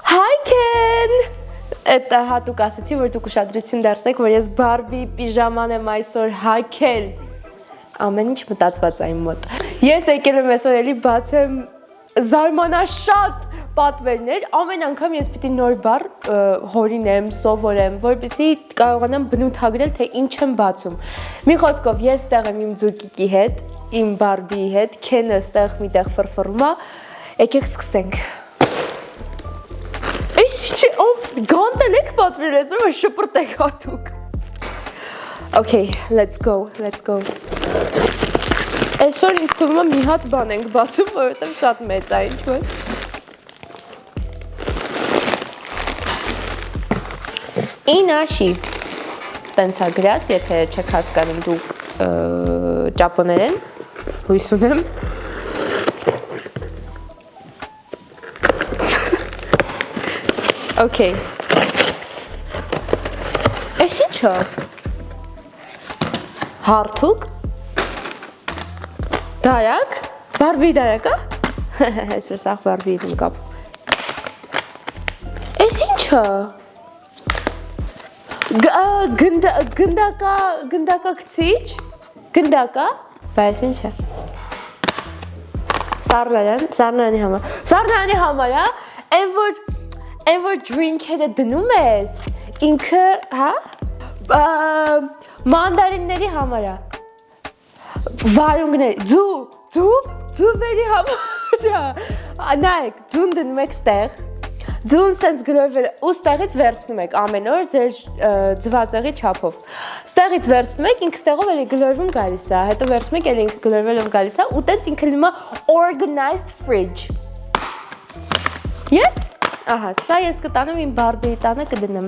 Hi Ken! Այդ հատուկ ասացի, որ դուք ուշադրություն դարձնեք, որ ես Բարբի պիժաման եմ այսօր հագել։ Ամեն ինչ մտածված է իմ մոտ։ Ես եկել եմ այսօր էլի բացեմ զարմանաշատ պատվերներ, ամեն անգամ ես պիտի նոր բառ հորինեմ, սովորեմ, որպեսզի կարողանամ բնութագրել, թե ինչ եմ բացում։ Մի խոսքով, ես տեղ եմ իմ ձուկիկի հետ, իմ Բարբիի հետ, Քենը ստեղ միտեղ ֆրֆռում է, եկեք սկսենք։ Այս չէ, գանտել եք պատվիրել, այսօր որ շպրտեք հատուկ։ Okay, let's go, let's go։ Այսօր ինձ թվում է մի հատ բան ենք բացում, որովհետև շատ մեծ է, ինչ որ։ Ինաշի, տենց է գրած, եթե չեք հասկանում դուք ճապոներեն, հույս ունեմ։ Okay։ Այս ինչ է։ Հարթուկ։ Դարակ։ Բարբի դարակ է։ Այսօր սաղ Բարբի եմ կապ։ Այս ինչ է։ Գնդակա կցիչ։ Գնդակա։ Բայց ինչ է։ Սառնարանի համար։ Սառնարանի համար է, այն որ drink-երը դնում ես, ինքը, հա, մանդարինների համար է, վարունգների, ձուվերի համար է, նայեք, ձուն դնում եք ստեղ, ձուն սենց գրովել ու ստեղից վերցնում եք ամեն օր ձեր ձվածեղի չափով, ստեղից վերցնում եք, ինք ստեղով էլ գլորվում գալիս է, հետո վերցնում եք էլ ինք գլորվելով գալիս է ու տենց ինքը լինում է organized fridge, yes? Ահա, սա ես կտանեմ իմ Բարբիի տանը կդնեմ։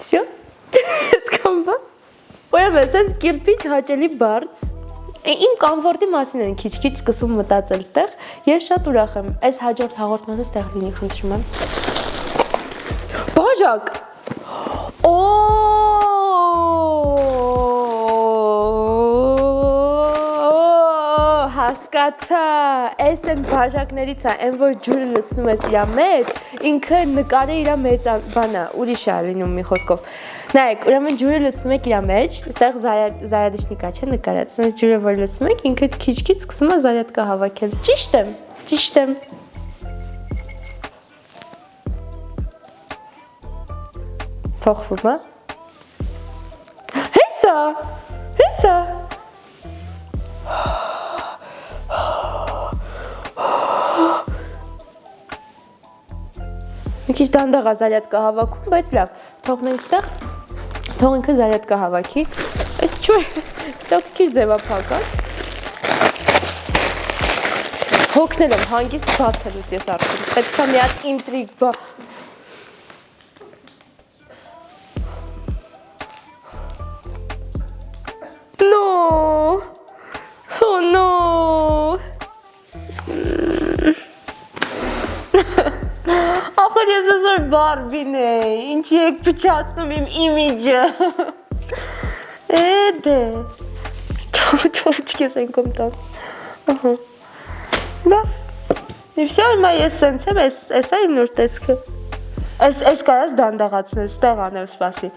Всё? Այսքան բան։ Ուրեմն, սենց կիրպիչ հաճելի բարձ։ Իմ կամֆորտի մասին են քիչ-քիչ սկսում մտածել ստեղ։ Ես շատ ուրախ եմ։ Այս հաջորդ հաղորդմանը ստեղ լինի, խնդրում եմ։ Բաժակ։ Հասկացա, այս են բաժակներից է, այն որ ջուրը լցնում ես իրա մեջ, ինքը նկարը իրա մեծ բանա, ուրիշ է լինում մի խոսքով։ Նայեք, ուրեմն ջուրը լցնում եք իրա մեջ, ստեղ զայադիշնիկա չէ նկարած, սենց ջուրը որ լցնում եք, ինքը քիչ-քիչ սկսում է զայադկա հավաքել։ Ճիշտ եմ։ Փոխվում է։ Հեսա։ Մի քիչ դանդաղ է զարյատկա հավաքում, բայց լավ, թողնենք ստեղ, թող ինքը զարյատկա հավաքի, այս չու է, քիչ ձևափակած, հոգնել եմ հանգիստ բացելուց ես արդեն, պետք է մի հատ ինտրիգ բա, Ախր ես այսօր Բարբին է, ինչի եք փչացնում իմ իմիջը։ Դե։ Չոչքես են կոմտան։ Ահա։ Դա։ Եվ всё, հիմա ես սենց եմ, այս է իմ նոր տեսքը։ Այս կարաս դանդաղացնել, ստեղ անեմ սպասի։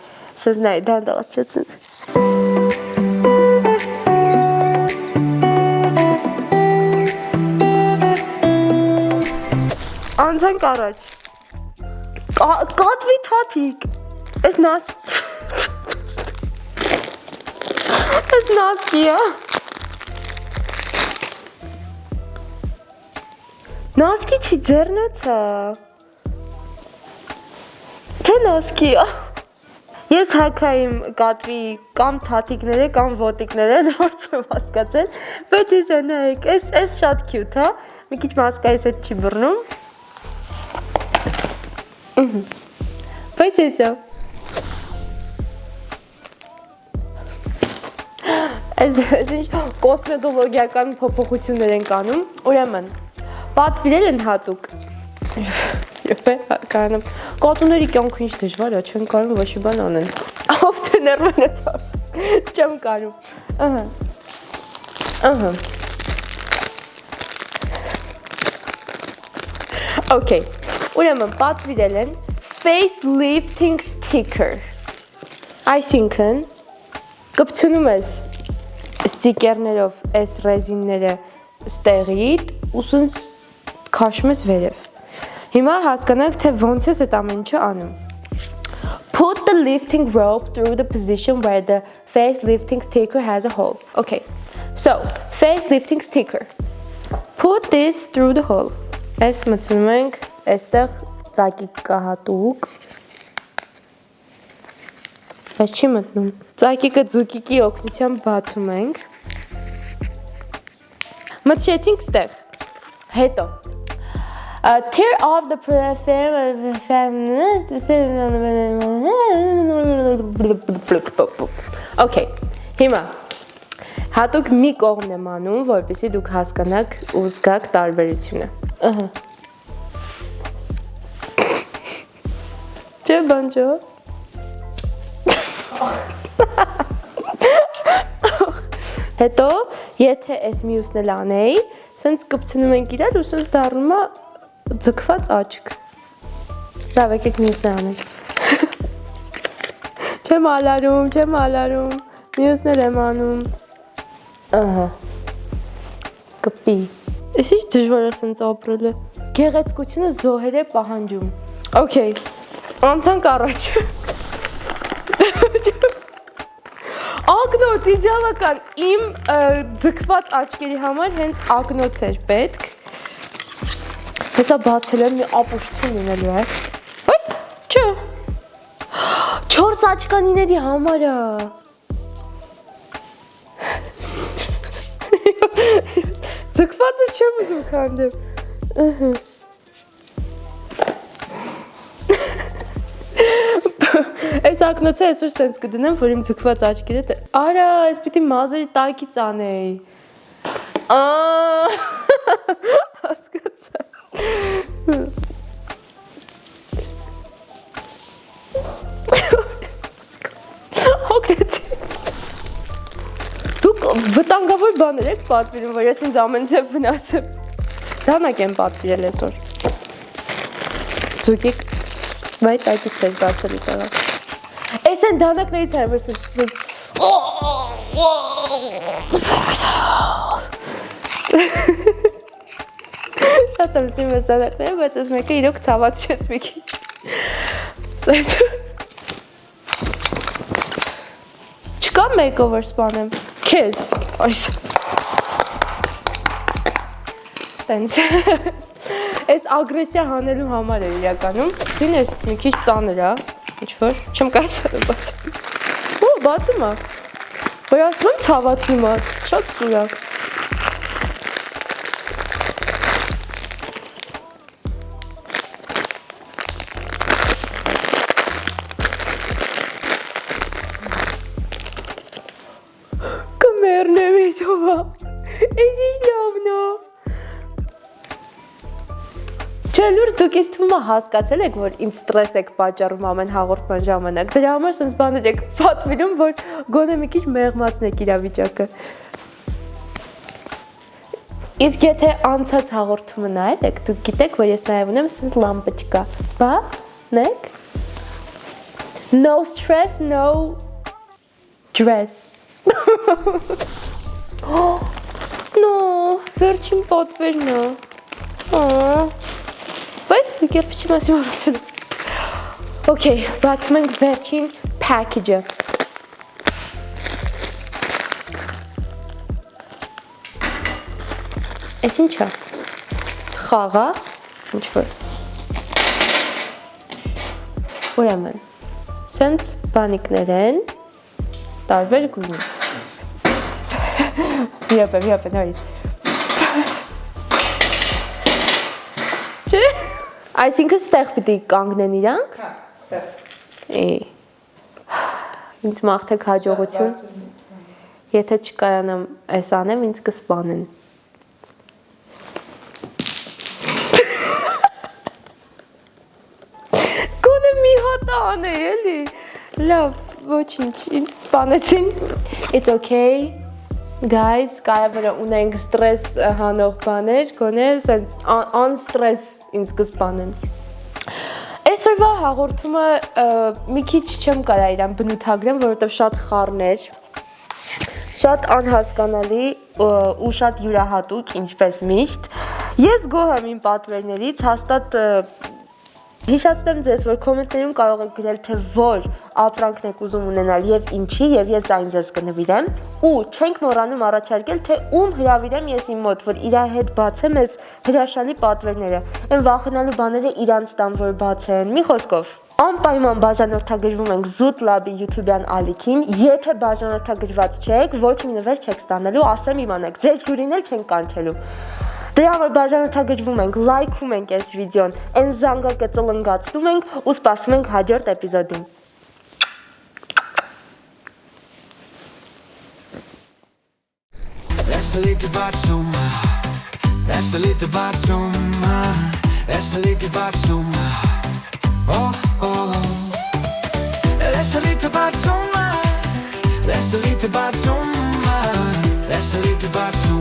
Սենց նայ, դանդաղացրեցնեմ։ Անցանք առաջ, կատվի թաթիկ, ես նասկի է, նասկի չի ձերնոց է, թե նասկի է, ես հակա իմ կատվի կամ թաթիկները կամ ոտիկները, նոր չեմ հասկացել, բայց ես նայեք, ես շատ կյուտ է, մի քիչ մասկայիս հետ չի բռնում, Բայց ես է։ Այս ինչ կոսմետոլոգիական փոփոխություններ են կանում։ Ուրեմն, պատվիրել են հատուկ։ Եփե, կանեմ։ Կատուների կյանքը ինչ դժվար է, չեն կարող ոչ մի բան անեն։ Ով թե ներվանեցավ։ Չեմ կարող։ Ահա։ Ահա։ Okay. Ուրեմն պատվիրել են facelifting sticker։ Այսինքն կպցնում ես ստիկերներով այս ռեզինները ստեղիդ ու սենց քաշում ես վերև։ Հիմա հասկանանք, թե ոնց ես այդ ամեն ինչը անում։ Put the lifting rope through the position where the facelifting sticker has a hole. Okay. So, facelifting sticker. Put this through the hole. Այս մտցնում ենք այստեղ ծակիկ կահատուկ։ Այս չի մտնում։ Ծակիկը ձուկիկի օգնությամբ բացում ենք։ Մտցեցինք ստեղ։ Հետո tear off the Okay, հիմա հատուկ մի կողմն եմ անում, որպեսզի դուք հասկանաք ու զգաք տարբերությունը։ Ահա։ Չէ բանջո։ Հետո, եթե այս մյուսն էլ անեի, սենց կպցնում ենք իրար ու սենց դառնում է ձգված աչք։ Լավ, եկեք մյուսն անենք։ Չեմ ալարում, մյուսն էլ եմ անում։ Ահա։ Կպի։ Ես ինչ դժվար է սենց ապրելը։ Գեղեցկությունը զոհեր է պահանջում։ Okay, անցանք առաջ։ Ակնոց, իդեալական, իմ ձգված աչքերի համար հենց ակնոց էր պետք։ Հեսա բացել եմ մի ապուշություն ունելու է։ Ոյ, չէ։ 4 աչկանիների համար է։ Ձգվածը չեմ ուզում քանդեմ։ Այս ակնոցը այսօր սենց կդնեմ, որ իմ ձգված աչքերը արա, այս պիտի մազերի տակից անեի։ Հասկացա։ Հոգնեցի։ Դուք վտանգավոր բաներ եք պատվիրում, որ ես ինձ ամեն ձև վնասեմ։ Դանակ եմ պատվիրել այսօր։ Ձուկիկ, վայ տակից ես բացելի տեղը։ Այս են դանակներից էր, որ սենց Շատ եմ սիրում ես դանակները, բայց ես մեկը իրոք ցավացրեց մի քիչ։ Չկա մեկը, որ սպանեմ։ Քեզ, այս։ Տենց։ Այս ագրեսիա հանելու համար է իրականում։ Դին ես մի քիչ ծանր է, ինչ-որ, չեմ կարծում բացում։ Ու, բացում է։ Որ ասում ցավացնում է, շատ սուրակ։ Կմերնեմ իջովա, ես ինչ լավն է։ Չէ, լուր դուք ես թվում է հասկացել եք, որ ինձ ստրես եք պատճառում ամեն հաղորդման ժամանակ։ Դրա համար սենց բաներ եք պատվիրում, որ գոնե մի քիչ մեղմացնեք իրավիճակը։ Իսկ եթե անցած հաղորդումը նայել եք, դուք գիտեք, որ ես նաև ունեմ սենց լամպոչկա։ Բա, նեք։ No stress, no dress։ No, վերջին պատվերն է։ Վայ, կերպի չեմ ասի մորացել։ Okay, բացում ենք վերջին package-ը։ Այս ինչ է։ Խաղա, ինչ-որ։ Ուրեմն, սենց բանիկներ են, տարբեր գույնի։ Եպ, նորից։ Չէ։ Այսինքն ստեղ պիտի կանգնեն իրանք։ Հա, ստեղ։ Ինձ մաղթեք հաջողություն։ Եթե չկայանամ այս անեմ, ինձ կսպանեն։ Գոնե մի հատ անե, էլի։ Լավ, ոչինչ, ինձ սպանեցին։ It's okay. Guys, կարևորը ունենք ստրես հանող բաներ, գոնե սենց անստրես ինձ կսպանեն։ Այսօրվա հաղորդումը մի քիչ չեմ կարա իրան բնութագրեմ, որովհետև շատ խառն էր, շատ անհասկանալի ու շատ յուրահատուկ, ինչպես միշտ։ Ես գոհ եմ իմ պատվերներից, հաստատ հիշացնեմ ձեզ, որ կոմենտներում կարող եք գրել, թե որ ապրանքն եք ուզում ունենալ եւ ինչի, եւ ես այն ձեզ կնվիրեմ, ու չենք մոռանում առաջարկել, թե ում հրավիրեմ ես իմ մոտ, որ իր հետ բացեմ այս հրաշալի պատվերները, այն վախենալու բաները իրանց տամ, որ բացեն, մի խոսքով։ Անպայման բաժանորդագրվում ենք Զուտ Լաբի YouTube-յան ալիքին, եթե բաժանորդագրված չեք, ոչ մի նվեր չեք ստանալու, ասեմ իմանաք, ձեր հյուրին էլ չենք կանչելու։ Դրա համար բաժանորդագրվում ենք, լայքում ենք այս վիդեոն, այն զանգակը ծլնգացնում ենք ու սպասում ենք հաջորդ էպիզոդին։ Let's